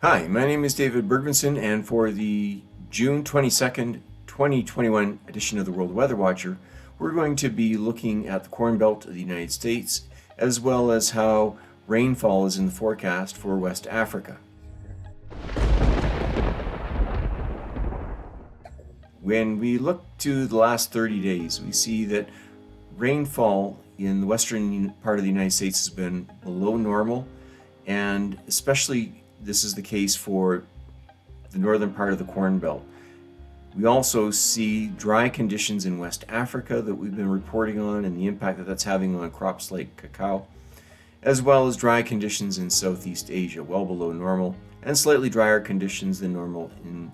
Hi, my name is David Bergvinson, and for the June 22nd, 2021 edition of the World Weather Watcher, we're going to be looking at the Corn Belt of the United States, as well as how rainfall is in the forecast for West Africa. When we look to the last 30 days, we see that rainfall in the western part of the United States has been below normal, and especially this is the case for the northern part of the Corn Belt. We also see dry conditions in West Africa that we've been reporting on and the impact that that's having on crops like cacao, as well as dry conditions in Southeast Asia, well below normal, and slightly drier conditions than normal in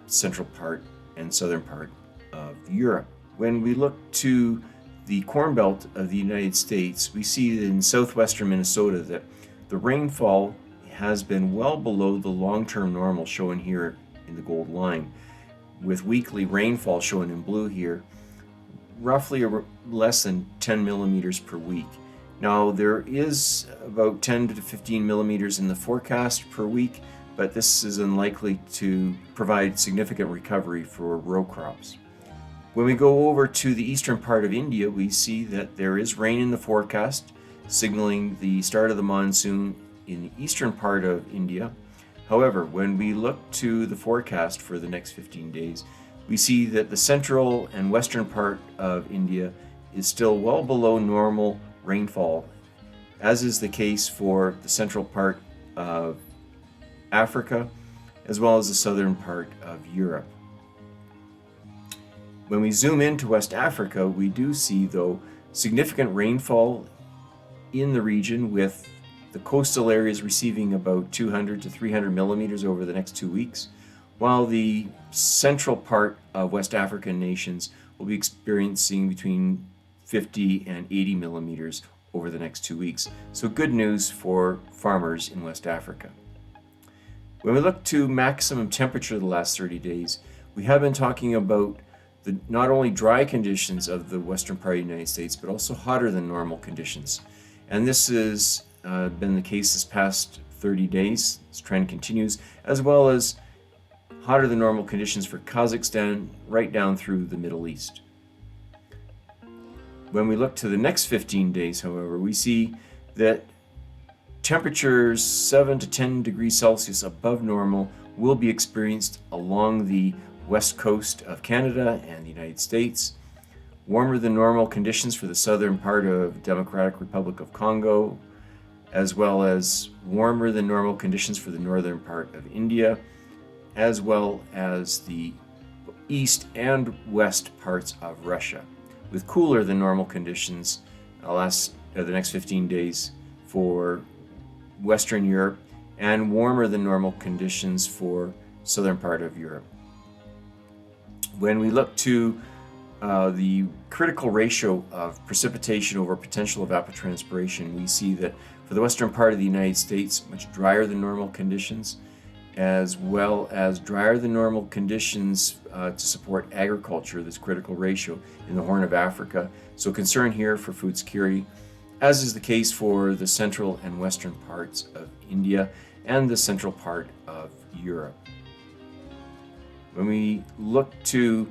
central part and southern part of Europe. When we look to the Corn Belt of the United States, we see in southwestern Minnesota that the rainfall has been well below the long-term normal shown here in the gold line, with weekly rainfall shown in blue here, roughly less than 10 millimeters per week. Now there is about 10 to 15 millimeters in the forecast per week, but this is unlikely to provide significant recovery for row crops. When we go over to the eastern part of India, we see that there is rain in the forecast, signaling the start of the monsoon in the eastern part of India. However, when we look to the forecast for the next 15 days, we see that the central and western part of India is still well below normal rainfall, as is the case for the central part of Africa, as well as the southern part of Europe. When we zoom into West Africa, we do see, though, significant rainfall in the region, with the coastal areas receiving about 200 to 300 millimeters over the next 2 weeks, while the central part of West African nations will be experiencing between 50 and 80 millimeters over the next 2 weeks. So good news for farmers in West Africa. When we look to maximum temperature the last 30 days, we have been talking about the not only dry conditions of the western part of the United States, but also hotter than normal conditions. And this has been the case this past 30 days. This trend continues, as well as hotter than normal conditions for Kazakhstan right down through the Middle East. When we look to the next 15 days, however, we see that temperatures 7 to 10 degrees Celsius above normal will be experienced along the west coast of Canada and the United States. Warmer than normal conditions for the southern part of Democratic Republic of Congo, as well as warmer than normal conditions for the northern part of India, as well as the east and west parts of Russia, with cooler than normal conditions the next 15 days for Western Europe, and warmer than normal conditions for southern part of Europe. When we look to the critical ratio of precipitation over potential evapotranspiration, we see that for the western part of the United States, much drier than normal conditions, as well as drier than normal conditions to support agriculture, this critical ratio in the Horn of Africa. So concern here for food security, as is the case for the central and western parts of India and the central part of Europe. When we look to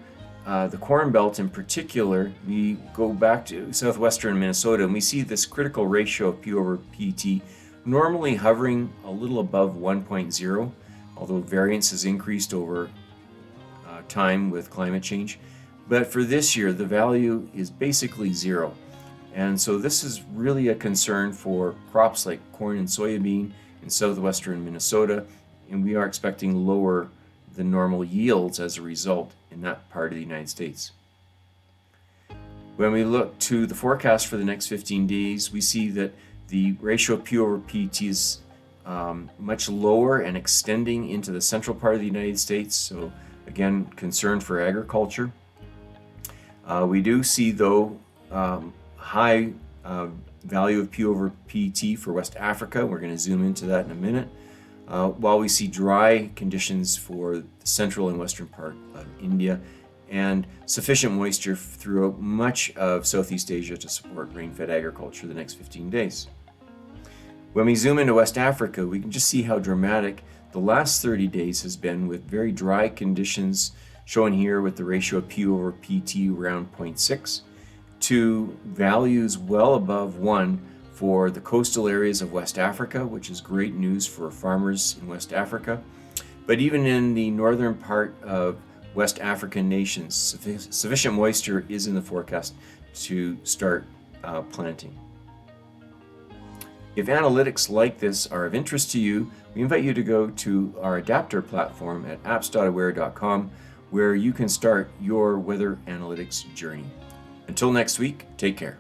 the Corn Belt in particular, we go back to southwestern Minnesota and we see this critical ratio of P over PT normally hovering a little above 1.0, although variance has increased over time with climate change. But for this year, the value is basically 0. And so this is really a concern for crops like corn and soybean in southwestern Minnesota, and we are expecting lower than normal yields as a result in that part of the United States. When we look to the forecast for the next 15 days, we see that the ratio of P over PT is much lower and extending into the central part of the United States. So again, concern for agriculture. We do see, though, high value of P over PT for West Africa. We're going to zoom into that in a minute. While we see dry conditions for the central and western part of India, and sufficient moisture throughout much of Southeast Asia to support rain-fed agriculture the next 15 days. When we zoom into West Africa, we can just see how dramatic The last 30 days has been with very dry conditions, shown here with the ratio of P over PT around 0.6, to values well above 1 for the coastal areas of West Africa, which is great news for farmers in West Africa. But even in the northern part of West African nations, sufficient moisture is in the forecast to start planting. If analytics like this are of interest to you, we invite you to go to our adapter platform at apps.aware.com, where you can start your weather analytics journey. Until next week, take care.